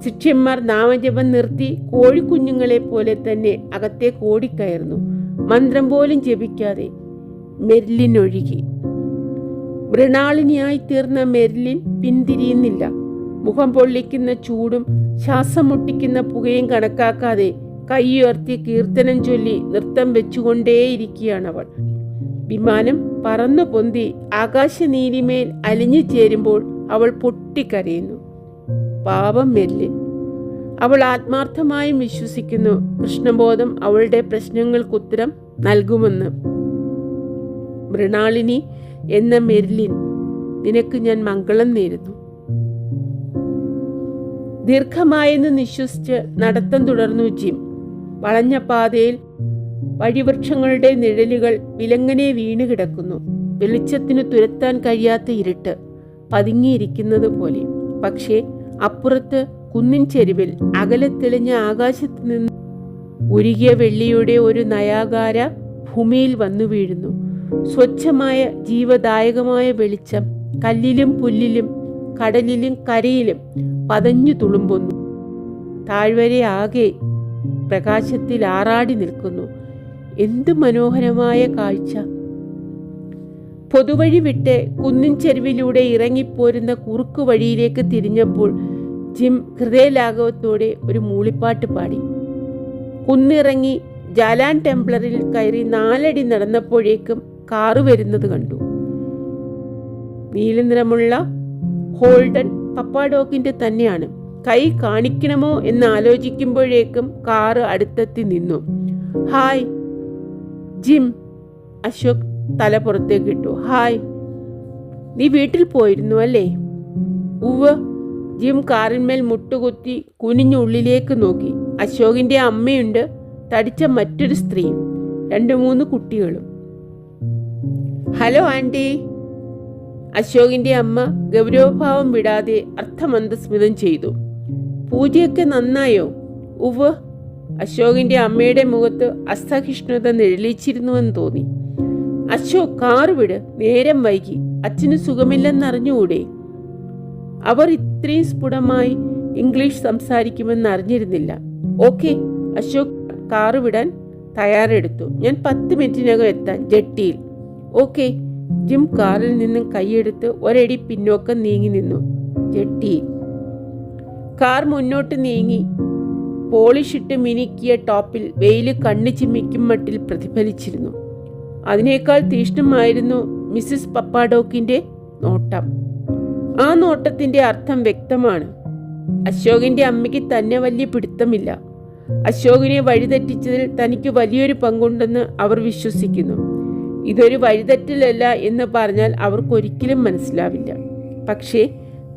Speaker 1: ശിഷ്യന്മാർ നാമജപം നിർത്തി കോഴിക്കുഞ്ഞുങ്ങളെ പോലെ തന്നെ അകത്തേക്ക് ഓടിക്കയറുന്നു. മന്ത്രം പോലും ജപിക്കാതെ മെർലിൻ ഒഴുകി. മൃണാളിനിയായി തീർന്ന മെർലിൻ പിന്തിരിയുന്നില്ല. മുഖം പൊള്ളിക്കുന്ന ചൂടും ശ്വാസം മുട്ടിക്കുന്ന പുകയും കണക്കാക്കാതെ കൈയുയർത്തി കീർത്തനം ചൊല്ലി നൃത്തം വെച്ചുകൊണ്ടേയിരിക്കുകയാണവൾ. വിമാനം പറന്നു പൊന്തി ആകാശനീലിമേൽ അലിഞ്ഞു ചേരുമ്പോൾ അവൾ പൊട്ടിക്കരയുന്നു. പാവം മെർലിൻ. അവൾ ആത്മാർത്ഥമായും വിശ്വസിക്കുന്നു കൃഷ്ണബോധം അവളുടെ പ്രശ്നങ്ങൾക്കുത്തരം നൽകുമെന്ന്. മൃണാളിനി എന്ന മെർലിൻ, നിനക്ക് ഞാൻ മംഗളം നേരുന്നു. ദീർഘമായെന്ന് നിശ്വസിച്ച് നടത്തം തുടർന്നു ജിം. വളഞ്ഞ പാതയിൽ വഴിവൃക്ഷങ്ങളുടെ നിഴലുകൾ വിലങ്ങനെ വീണ് കിടക്കുന്നു. വെളിച്ചത്തിനു തുരത്താൻ കഴിയാത്ത ഇരുട്ട് പതുങ്ങിയിരിക്കുന്നത് പോലെ. പക്ഷേ അപ്പുറത്ത് കുന്നിൻ ചെരുവിൽ അകലെ തെളിഞ്ഞ ആകാശത്ത് നിന്ന് ഉരുകിയ വെള്ളിയുടെ ഒരു നയാഗാര ഭൂമിയിൽ വന്നു വീഴുന്നു. സ്വച്ഛമായ ജീവദായകമായ വെളിച്ചം കല്ലിലും പുല്ലിലും കടലിലും കരയിലും പതഞ്ഞു തുളുമ്പുന്നു. താഴ്വര ആകെ പ്രകാശത്തിൽ ആറാടി നിൽക്കുന്നു. എന്ത് മനോഹരമായ കാഴ്ച! പൊതുവഴി വിട്ട് കുന്നിൻ ചെരുവിലൂടെ ഇറങ്ങിപ്പോരുന്ന കുറുക്കു വഴിയിലേക്ക് തിരിഞ്ഞപ്പോൾ ജിം ഹൃദയലാഘവത്തോടെ ഒരു മൂളിപ്പാട്ട് പാടി. കുന്നിറങ്ങി ജാലാൻ ടെംപ്ലറിൽ കയറി 4 അടി നടന്നപ്പോഴേക്കും കാറ് വരുന്നത് കണ്ടു. നീലനിറമുള്ള ഹോൾഡൻ പപ്പാഡോക്കിന്റെ തന്നെയാണ്. കൈ കാണിക്കണമോ എന്ന് ആലോചിക്കുമ്പോഴേക്കും കാറ് അടുത്തെത്തി നിന്നു. Hi gym. അശോക് തല പുറത്തേക്ക് ഇട്ടു. ഹായ്, നീ വീട്ടിൽ പോയിരുന്നു അല്ലേ? ഉവ്വ്. ജിം കാറിന്മേൽ മുട്ടുകുത്തി കുനിഞ്ഞുള്ളിലേക്ക് നോക്കി. അശോകിന്റെ അമ്മയുണ്ട്, തടിച്ച മറ്റൊരു സ്ത്രീയും, 2-3 കുട്ടികളും. Hello aunty. അശോകിന്റെ അമ്മ ഗൗരവഭാവം വിടാതെ അർത്ഥമന്ദസ്മിതം ചെയ്തു. പൂജയൊക്കെ നന്നായോ? ഉവ്വ്. അശോകിന്റെ അമ്മയുടെ മുഖത്ത് അസഹിഷ്ണുത നിഴലിച്ചിരുന്നുവെന്ന് തോന്നി. അശോക്, കാറ് വിട്, നേരം വൈകി. അച്ഛന് സുഖമില്ലെന്നറിഞ്ഞുകൂടെ? അവർ ഇത്രയും സ്ഫുടമായി ഇംഗ്ലീഷ് സംസാരിക്കുമെന്ന് അറിഞ്ഞിരുന്നില്ല. ഓക്കെ. അശോക് കാറ് വിടാൻ തയ്യാറെടുത്തു. ഞാൻ 10 മിനിറ്റിനകം എത്താൻ ജെട്ടിയിൽ. ഓക്കെ. ജിം കാറിൽ നിന്നും കൈയെടുത്ത് ഒരടി പിന്നോക്കം നീങ്ങി നിന്നു. ജെട്ടിയിൽ കാർ മുന്നോട്ട് നീങ്ങി. പോളിഷിട്ട് മിനുക്കിയ ടോപ്പിൽ വെയില് കണ്ണു ചിമ്മിക്കും മട്ടിൽ പ്രതിഫലിച്ചിരുന്നു. അതിനേക്കാൾ തീഷ്ണമായിരുന്നു മിസ്സിസ് പപ്പാഡോക്കിന്റെ നോട്ടം. ആ നോട്ടത്തിന്റെ അർത്ഥം വ്യക്തമാണ്. അശോകിന്റെ അമ്മയ്ക്ക് തന്നെ വലിയ പിടുത്തമില്ല. അശോകിനെ വഴിതെറ്റിച്ചതിൽ തനിക്ക് വലിയൊരു പങ്കുണ്ടെന്ന് അവർ വിശ്വസിക്കുന്നു. ഇതൊരു വഴിതെറ്റലല്ല എന്ന് പറഞ്ഞാൽ അവർക്കൊരിക്കലും മനസ്സിലാവില്ല. പക്ഷേ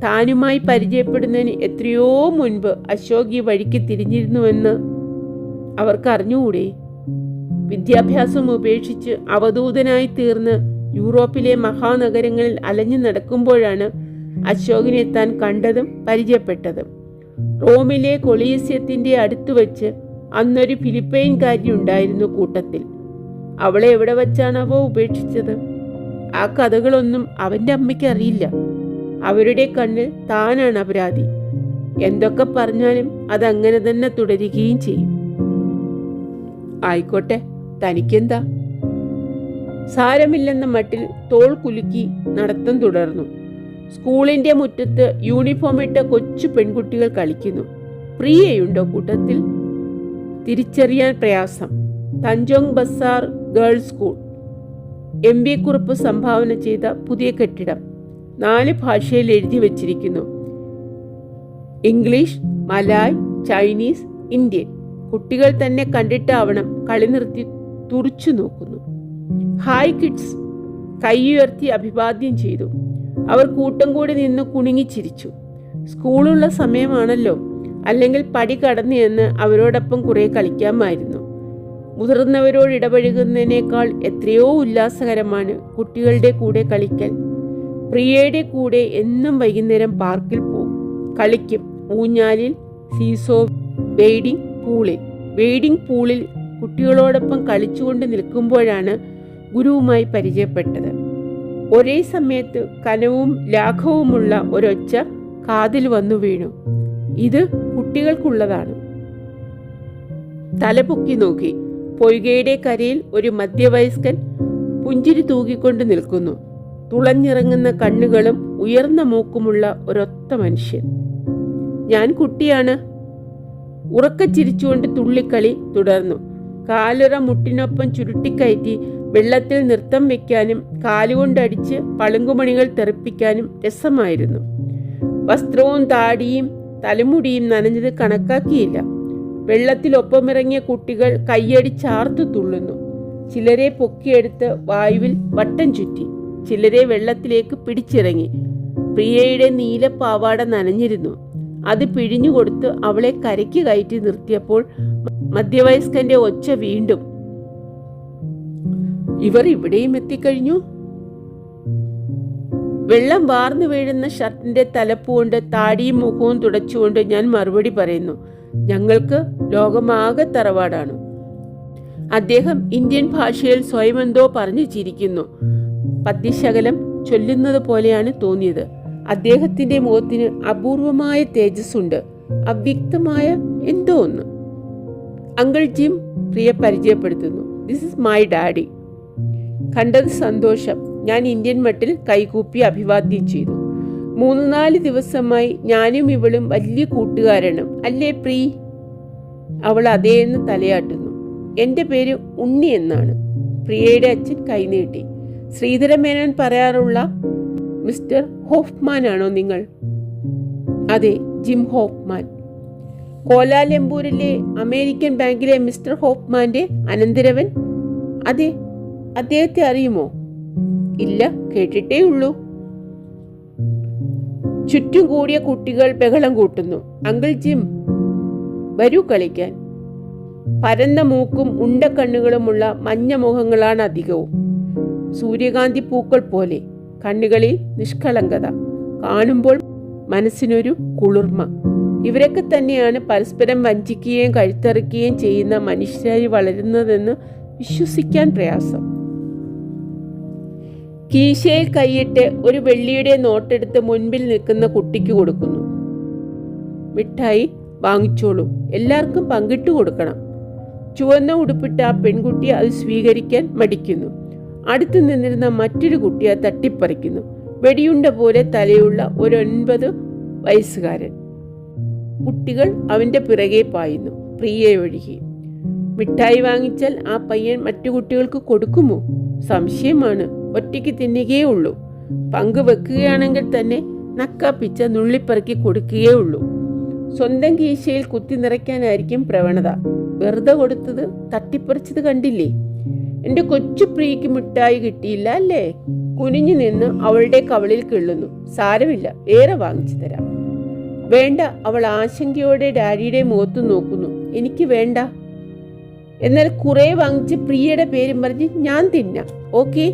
Speaker 1: താനുമായി പരിചയപ്പെടുന്നതിന് എത്രയോ മുൻപ് അശോക് ഈ വഴിക്ക് തിരിഞ്ഞിരുന്നുവെന്ന് അവർക്ക് അറിഞ്ഞുകൂടെ? വിദ്യാഭ്യാസം ഉപേക്ഷിച്ച് അവധൂതനായി തീർന്ന് യൂറോപ്പിലെ മഹാനഗരങ്ങളിൽ അലഞ്ഞു നടക്കുമ്പോഴാണ് അശോകിനെ താൻ കണ്ടതും പരിചയപ്പെട്ടതും. റോമിലെ കൊളീസ്യത്തിന്റെ അടുത്ത് വെച്ച് അന്നൊരു ഫിലിപ്പൈൻകാരി ഉണ്ടായിരുന്നു കൂട്ടത്തിൽ. അവളെ എവിടെ വച്ചാണവോ ഉപേക്ഷിച്ചത്? ആ കഥകളൊന്നും അവൻ്റെ അമ്മയ്ക്ക് അറിയില്ല. അവരുടെ കണ്ണിൽ താനാണ് അപരാധി. എന്തൊക്കെ പറഞ്ഞാലും അതങ്ങനെ തന്നെ തുടരുകയും ചെയ്യും. ആയിക്കോട്ടെ, തനിക്കെന്താ? സാരമില്ലെന്ന മട്ടിൽ തോൾ കുലുക്കി നടത്തം തുടർന്നു. സ്കൂളിന്റെ മുറ്റത്ത് യൂണിഫോമിട്ട കൊച്ചു പെൺകുട്ടികൾ കളിക്കുന്നു. പ്രിയയുണ്ടോ കൂട്ടത്തിൽ? തിരിച്ചറിയാൻ പ്രയാസം. Tanjong Bazaar girls school. MB Kurup സംഭാവന ചെയ്ത പുതിയ കെട്ടിടം. 4 ഭാഷയിൽ എഴുതി വച്ചിരിക്കുന്നു. English, Malay, Chinese, Indian. കുട്ടികൾ തന്നെ കണ്ടിട്ടാവണം കളി നിർത്തി തുറിച്ചു നോക്കുന്നു. Hi kids. കൈയുയർത്തി അഭിവാദ്യം ചെയ്തു. അവർ കൂട്ടം കൂടി നിന്ന് കുണുങ്ങിച്ചിരിച്ചു. സ്കൂളുള്ള സമയമാണല്ലോ, അല്ലെങ്കിൽ പടി കടന്നു എന്ന് അവരോടൊപ്പം കുറെ കളിക്കാമായിരുന്നു. മുതിർന്നവരോട് ഇടപഴകുന്നതിനേക്കാൾ എത്രയോ ഉല്ലാസകരമാണ് കുട്ടികളുടെ കൂടെ കളിക്കൽ. പ്രിയയുടെ കൂടെ എന്നും വൈകുന്നേരം പാർക്കിൽ പോകും, കളിക്കും. ഊഞ്ഞാലിൽ, സീസോ, വെയ്ഡിംഗ് പൂളിൽ കുട്ടികളോടൊപ്പം കളിച്ചുകൊണ്ട് നിൽക്കുമ്പോഴാണ് ഗുരുവുമായി പരിചയപ്പെട്ടത്. ഒരേ സമയത്ത് കനവും ലാഘവവുമുള്ള ഒരൊച്ച കാതിൽ വന്നു വീണു. ഇത് കുട്ടികൾക്കുള്ളതാണ്. തലപൊക്കി നോക്കി. പൊയ്കയുടെ കരയിൽ ഒരു മധ്യവയസ്കൻ പുഞ്ചിരി തൂകിക്കൊണ്ട് നിൽക്കുന്നു. തുളഞ്ഞിറങ്ങുന്ന കണ്ണുകളും ഉയർന്ന മൂക്കുമുള്ള ഒരൊത്ത മനുഷ്യൻ. ഞാൻ കുട്ടിയാണ്. ഉറക്കച്ചിരിച്ചുകൊണ്ട് തുള്ളിക്കളി തുടർന്നു. കാലുറ മുട്ടിനൊപ്പം ചുരുട്ടിക്കയറ്റി വെള്ളത്തിൽ നൃത്തം വയ്ക്കാനും കാലുകൊണ്ടടിച്ച് പളുങ്കുമണികൾ തെറിപ്പിക്കാനും രസമായിരുന്നു. വസ്ത്രവും താടിയും തലമുടിയും നനഞ്ഞത് കണക്കാക്കിയില്ല. വെള്ളത്തിലൊപ്പമിറങ്ങിയ കുട്ടികൾ കയ്യടിച്ചാർത്തു തുള്ളുന്നു. ചിലരെ പൊക്കിയെടുത്ത് വായുവിൽ വട്ടം ചുറ്റി, ചിലരെ വെള്ളത്തിലേക്ക് പിടിച്ചിറങ്ങി. പ്രിയയുടെ നീല പാവാട നനഞ്ഞിരുന്നു. അത് പിഴിഞ്ഞുകൊടുത്ത് അവളെ കരയ്ക്ക് കയറ്റി നിർത്തിയപ്പോൾ മധ്യവയസ്കന്റെ ഒച്ച വീണ്ടും. ഇവർ ഇവിടെയും എത്തിക്കഴിഞ്ഞു. വെള്ളം വാർന്നു വീഴുന്ന ഷർട്ടിന്റെ തലപ്പുകൊണ്ട് താടിയും മുഖവും തുടച്ചുകൊണ്ട് ഞാൻ മറുപടി പറയുന്നു. ഞങ്ങൾക്ക് ലോകമാകെ തറവാടാണ്. അദ്ദേഹം ഇന്ത്യൻ ഭാഷയിൽ സ്വയമെന്തോ പറഞ്ഞു ചിരിക്കുന്നു. പദ്യശകലം ചൊല്ലുന്നത് പോലെയാണ് തോന്നിയത്. അദ്ദേഹത്തിന്റെ മുഖത്തിന് അപൂർവമായ തേജസ്സുണ്ട്, അവ്യക്തമായ എന്തോ ഒന്ന്. അങ്കിൾ ജിം പ്രിയ പരിചയപ്പെടുത്തുന്നു. This is my daddy. കണ്ടത് സന്തോഷം. ഞാൻ ഇന്ത്യൻ മട്ടിൽ കൈകൂപ്പി അഭിവാദ്യം ചെയ്തു. 3-4 ദിവസമായി ഞാനും ഇവളും വലിയ കൂട്ടുകാരാണ്, അല്ലേ പ്രീ? അവൾ അതേന്ന് തലയാട്ടുന്നു. എൻ്റെ പേര് ഉണ്ണി എന്നാണ്. പ്രിയയുടെ അച്ഛൻ കൈനീട്ടി. ശ്രീധരമേനോൻ പറയാറുള്ള മിസ്റ്റർ ഹോഫ്മാൻ ആണോ നിങ്ങൾ? അതെ, ജിം ഹോഫ്മാൻ. കോലാലംപൂരിലെ അമേരിക്കൻ ബാങ്കിലെ മിസ്റ്റർ ഹോഫ്മാന്റെ അനന്തരവൻ? അതെ. അദ്ദേഹത്തെ അറിയുമോ? ഇല്ല, കേട്ടിട്ടേ ഉള്ളൂ. ചുറ്റും കൂടിയ കുട്ടികൾ ബഹളം കൂട്ടുന്നു. അങ്കിൾ ജിം, വരൂ കളിക്കാൻ. പരന്ന മൂക്കും ഉണ്ടക്കണ്ണുകളുമുള്ള മഞ്ഞ മുഖങ്ങളാണ് അധികവും. സൂര്യകാന്തി പൂക്കൾ പോലെ. കണ്ണുകളിൽ നിഷ്കളങ്കത. കാണുമ്പോൾ മനസ്സിനൊരു കുളിർമ. ഇവരൊക്കെ തന്നെയാണ് പരസ്പരം വഞ്ചിക്കുകയും കഴുത്തറുക്കുകയും ചെയ്യുന്ന മനുഷ്യരായി വളരുന്നതെന്ന് വിശ്വസിക്കാൻ പ്രയാസം. കീശയിൽ കൈയിട്ട് ഒരു വെള്ളിയുടെ നോട്ടെടുത്ത് മുൻപിൽ നിൽക്കുന്ന കുട്ടിക്ക് കൊടുക്കുന്നു. മിഠായി വാങ്ങിച്ചോളൂ, എല്ലാവർക്കും പങ്കിട്ട് കൊടുക്കണം. ചുവന്ന ഉടുപ്പിട്ട ആ പെൺകുട്ടി അത് സ്വീകരിക്കാൻ മടിക്കുന്നു. അടുത്തു നിന്നിരുന്ന മറ്റൊരു കുട്ടിയെ തട്ടിപ്പറിക്കുന്നു. വെടിയുണ്ട പോലെ തലയുള്ള ഒരു 9 വയസ്സുകാരൻ. കുട്ടികൾ അവന്റെ പിറകെ പായുന്നു, പ്രിയെ ഒഴുകി. മിഠായി വാങ്ങിച്ചാൽ ആ പയ്യൻ മറ്റു കുട്ടികൾക്ക് കൊടുക്കുമോ? സംശയമാണ്. ഒറ്റയ്ക്ക് തിന്നുകയേ ഉള്ളൂ. പങ്ക് വെക്കുകയാണെങ്കിൽ തന്നെ നക്കാപ്പിച്ച നുള്ളിപ്പറക്കി കൊടുക്കുകയേ ഉള്ളൂ. സ്വന്തം കീശയിൽ കുത്തി നിറയ്ക്കാനായിരിക്കും പ്രവണത. വെറുതെ കൊടുത്തത് തട്ടിപ്പറിച്ചത് കണ്ടില്ലേ? എൻ്റെ കൊച്ചു പ്രിയക്ക് മിഠായി കിട്ടിയില്ല അല്ലേ? കുനിഞ്ഞു നിന്ന് അവളുടെ കവളിൽ കിള്ളുന്നു. സാരമില്ല, വേറെ വാങ്ങിച്ചു തരാം. വേണ്ട. അവൾ ആശങ്കയോടെ ഡാഡിയുടെ മുഖത്ത് നോക്കുന്നു. എനിക്ക് വേണ്ട. എന്നാൽ കുറെ വാങ്ങിച്ച് പ്രിയയുടെ പേരും പറഞ്ഞ് ഞാൻ തിന്നാം, ഓക്കെ?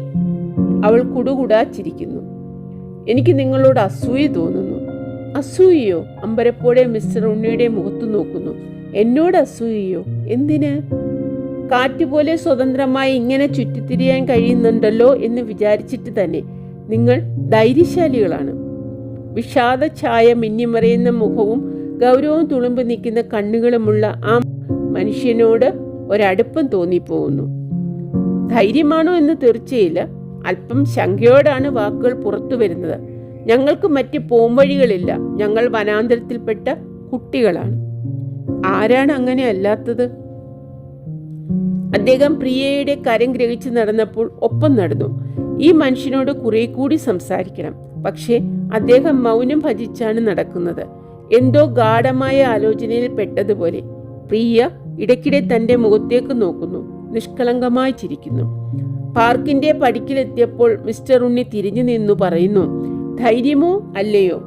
Speaker 1: അവൾ കുടുകുടാ ചിരിക്കുന്നു. എനിക്ക് നിങ്ങളോട് അസൂയ തോന്നുന്നു. അസൂയയോ? അമ്പരപ്പോടെ മിസ്റ്റർ ഉണ്ണിയുടെ മുഖത്ത് നോക്കുന്നു. എന്നോട് അസൂയയോ? എന്തിന്? കാറ്റുപോലെ സ്വതന്ത്രമായി ഇങ്ങനെ ചുറ്റിത്തിരിയാൻ കഴിയുന്നുണ്ടല്ലോ എന്ന് വിചാരിച്ചിട്ട് തന്നെ. നിങ്ങൾ ധൈര്യശാലികളാണ്. വിഷാദ ഛായ മിന്നിമറയുന്ന മുഖവും ഗൗരവം തുളുമ്പ് നിൽക്കുന്ന കണ്ണുകളുമുള്ള ആ മനുഷ്യനോട് ഒരടുപ്പം തോന്നിപ്പോകുന്നു. ധൈര്യമാണോ എന്ന് തീർച്ചയില്ല. അല്പം ശങ്കയോടാണ് വാക്കുകൾ പുറത്തു വരുന്നത്. ഞങ്ങൾക്ക് മറ്റ് പോംവഴികളില്ല. ഞങ്ങൾ വനാന്തരത്തിൽപ്പെട്ട കുട്ടികളാണ്. ആരാണ് അങ്ങനെ അല്ലാത്തത്? അദ്ദേഹം പ്രിയയുടെ കരം ഗ്രഹിച്ച് നടന്നപ്പോൾ ഒപ്പം നടന്നു. ഈ മനുഷ്യനോട് കുറെ കൂടി സംസാരിക്കണം. പക്ഷേ അദ്ദേഹം മൗനം ഭജിച്ചാണ് നടക്കുന്നത്. എന്തോ ഗാഢമായ ആലോചനയിൽ പെട്ടതുപോലെ. പ്രിയ ഇടയ്ക്കിടെ തന്റെ മുഖത്തേക്ക് നോക്കുന്നു. നിഷ്കളങ്കമായി ചിരിക്കുന്നു. പാർക്കിന്റെ പടിക്കിലെത്തിയപ്പോൾ മിസ്റ്റർ ഉണ്ണി തിരിഞ്ഞു നിന്നു പറയുന്നു, ധൈര്യമോ അല്ലയോ?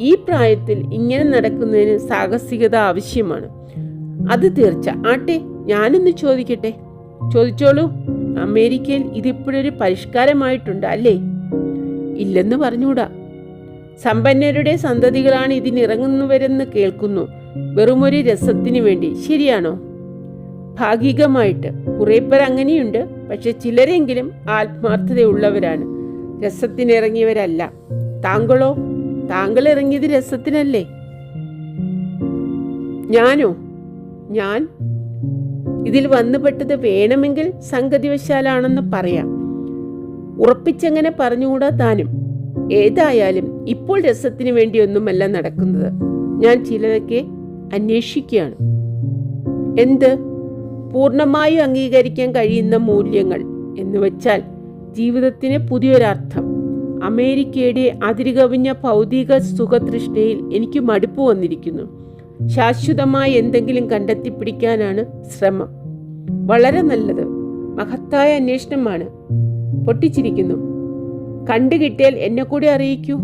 Speaker 1: ഈ പ്രായത്തിൽ ഇങ്ങനെ നടക്കുന്നതിന് സാഹസികത ആവശ്യമാണ്. അത് തീർച്ച. ആട്ടെ, ഞാനൊന്ന് ചോദിക്കട്ടെ? ചോദിച്ചോളൂ. അമേരിക്കയിൽ ഇതിപ്പോഴൊരു പരിഷ്കാരമായിട്ടുണ്ട് അല്ലേ? ഇല്ലെന്ന് പറഞ്ഞൂടാ. സമ്പന്നരുടെ സന്തതികളാണ് ഇതിനിറങ്ങുന്നവരെന്ന് കേൾക്കുന്നു. വെറുമൊരു രസത്തിന് വേണ്ടി. ശരിയാണോ? ഭാഗികമായിട്ട് കുറെ പേർ അങ്ങനെയുണ്ട്. പക്ഷെ ചിലരെങ്കിലും ആത്മാർത്ഥതയുള്ളവരാണ്. രസത്തിനിറങ്ങിയവരല്ല. താങ്കളോ? താങ്കൾ ഇറങ്ങിയത് രസത്തിനല്ലേ? ഞാനോ? ഞാൻ ഇതിൽ വന്നുപെട്ടത് വേണമെങ്കിൽ സംഗതിവശാലാണെന്ന് പറയാം. ഉറപ്പിച്ചങ്ങനെ പറഞ്ഞുകൂടാ താനും. ഏതായാലും ഇപ്പോൾ രസത്തിന് വേണ്ടിയൊന്നുമല്ല നടക്കുന്നത്. ഞാൻ ചിലതൊക്കെ അന്വേഷിക്കുകയാണ്. എന്ത്? പൂർണ്ണമായും അംഗീകരിക്കാൻ കഴിയുന്ന മൂല്യങ്ങൾ എന്ന് വെച്ചാൽ ജീവിതത്തിന് പുതിയൊരർത്ഥം. അമേരിക്കയുടെ അതിരുകവിഞ്ഞ ഭൗതിക സുഖതൃഷ്ണയിൽ എനിക്ക് മടുപ്പ് വന്നിരിക്കുന്നു. ശാശ്വതമായ എന്തെങ്കിലും കണ്ടെത്തിപ്പിടിക്കാനാണ് ശ്രമം. വളരെ നല്ലത്. മഹത്തായ അന്വേഷണമാണ്. പൊട്ടിച്ചിരിക്കുന്നു. കണ്ടുകിട്ടിയാൽ എന്നെ കൂടി അറിയിക്കൂ.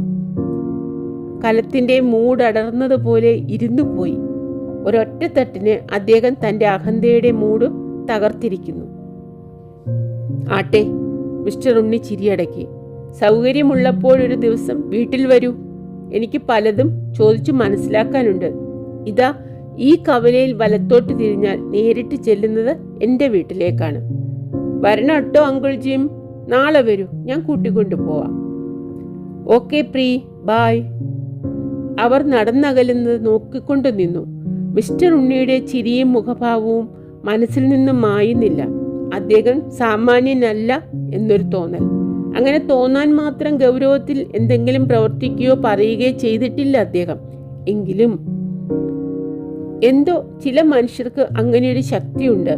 Speaker 1: കലത്തിന്റെ മൂടടർന്നതുപോലെ ഇരുന്നു പോയി. ഒരൊറ്റത്തട്ടിന് അദ്ദേഹം തന്റെ അഹന്തയുടെ മൂട് തകർത്തിരിക്കുന്നു. ആട്ടെ, മിസ്റ്റർ ഉണ്ണി ചിരിയടക്കി. സൗകര്യമുള്ളപ്പോഴൊരു ദിവസം വീട്ടിൽ വരൂ. എനിക്ക് പലതും ചോദിച്ചു മനസ്സിലാക്കാനുണ്ട്. ഇതാ ഈ കവലയിൽ വലത്തോട്ട് തിരിഞ്ഞാൽ നേരിട്ട് ചെല്ലുന്നത് എൻ്റെ വീട്ടിലേക്കാണ്. വരണം കേട്ടോ അങ്കിൾ ജിം. നാളെ വരൂ, ഞാൻ കൂട്ടിക്കൊണ്ടു പോവാം. ഓക്കെ പ്രീ, ബായ്. അവർ നടന്നകലുന്നത് നോക്കിക്കൊണ്ടു നിന്നു. മിസ്റ്റർ ഉണ്ണിയുടെ ചിരിയും മുഖഭാവവും മനസ്സിൽ നിന്നും മായുന്നില്ല. അദ്ദേഹം സാമാന്യനല്ല എന്നൊരു തോന്നൽ. അങ്ങനെ തോന്നാൻ മാത്രം ഗൗരവത്തിൽ എന്തെങ്കിലും പ്രവർത്തിക്കുകയോ പറയുകയോ ചെയ്തിട്ടില്ല അദ്ദേഹം. എങ്കിലും എന്തോ ചില മനുഷ്യർക്ക് അങ്ങനെയൊരു ശക്തിയുണ്ട്.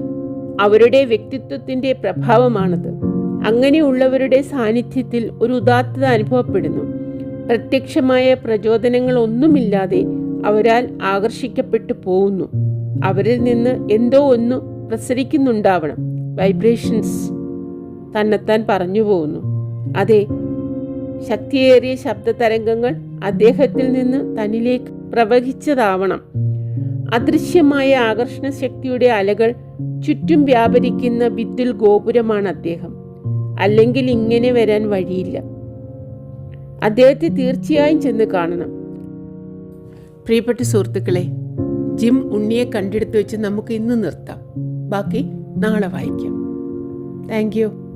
Speaker 1: അവരുടെ വ്യക്തിത്വത്തിൻ്റെ പ്രഭാവമാണത്. അങ്ങനെയുള്ളവരുടെ സാന്നിധ്യത്തിൽ ഒരു ഉദാത്തത അനുഭവപ്പെടുന്നു. പ്രത്യക്ഷമായ പ്രചോദനങ്ങളൊന്നുമില്ലാതെ അവരാൽ ആകർഷിക്കപ്പെട്ടു പോകുന്നു. അവരിൽ നിന്ന് എന്തോ ഒന്ന് പ്രസരിക്കുന്നുണ്ടാവണം. വൈബ്രേഷൻസ് തന്നെത്താൻ പറഞ്ഞു പോകുന്നു. അതെ, ശക്തിയേറിയ ശബ്ദതരംഗങ്ങൾ അദ്ദേഹത്തിൽ നിന്ന് തന്നിലേക്ക് പ്രവഹിച്ചതാവണം. അദൃശ്യമായ ആകർഷണ ശക്തിയുടെ അലകൾ ചുറ്റും വ്യാപരിക്കുന്ന വിദ്യുൽ ഗോപുരമാണ് അദ്ദേഹം. അല്ലെങ്കിൽ ഇങ്ങനെ വരാൻ വഴിയില്ല. അദ്ദേഹത്തെ തീർച്ചയായും ചെന്ന് കാണണം. പ്രിയപ്പെട്ട സുഹൃത്തുക്കളെ, ജിം ഉണ്ണിയെ കണ്ടെടുത്ത് വെച്ച് നമുക്ക് ഇന്ന് നിർത്താം. ബാക്കി നാളെ വായിക്കാം. Thank you.